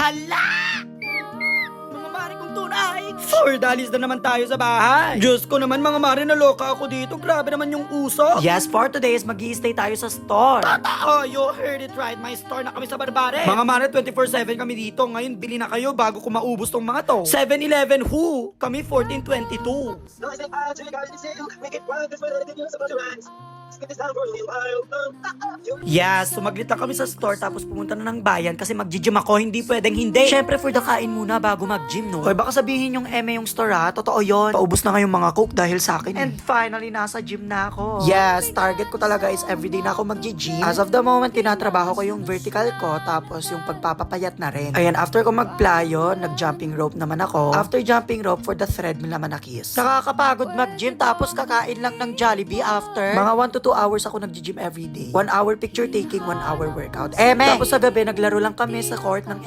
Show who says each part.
Speaker 1: Hala! Mga mare kong tunay! $4 na naman tayo sa bahay. Diyos ko naman mga mare, naloka ako dito. Grabe naman yung uso.
Speaker 2: Yes, for today is mag-i-stay tayo sa store.
Speaker 1: Totoo, you heard it right. May store na kami sa Barbare. Mga mare, 24/7 kami dito. Ngayon, bili na kayo bago ko maubos tong mga to. 7-Eleven, who? Kami 1422.
Speaker 2: Yes, sumaglit na kami sa store tapos pumunta na ng bayan kasi mag-gym ako, hindi pwedeng hindi. Syempre for the kain muna bago mag-gym, no? Hoy, baka sabihin yung eme yung store ha, totoo yon. Paubos na nga yung mga coke dahil sa akin. And finally, nasa gym na ako. Yes, target ko talaga is everyday na ako mag-gym. As of the moment, tinatrabaho ko yung vertical ko tapos yung pagpapapayat na rin. Ayan, after ko mag-plyo, nag-jumping rope naman ako. After jumping rope, for the treadmill naman na kiss. Nakakapagod mag-gym tapos kakain lang ng Jollibee after. Mga 1 to 2 hours ako nag-gym everyday. 1 hour picture taking, 1 hour workout. Eme! Tapos sa gabi, naglaro lang kami sa court ng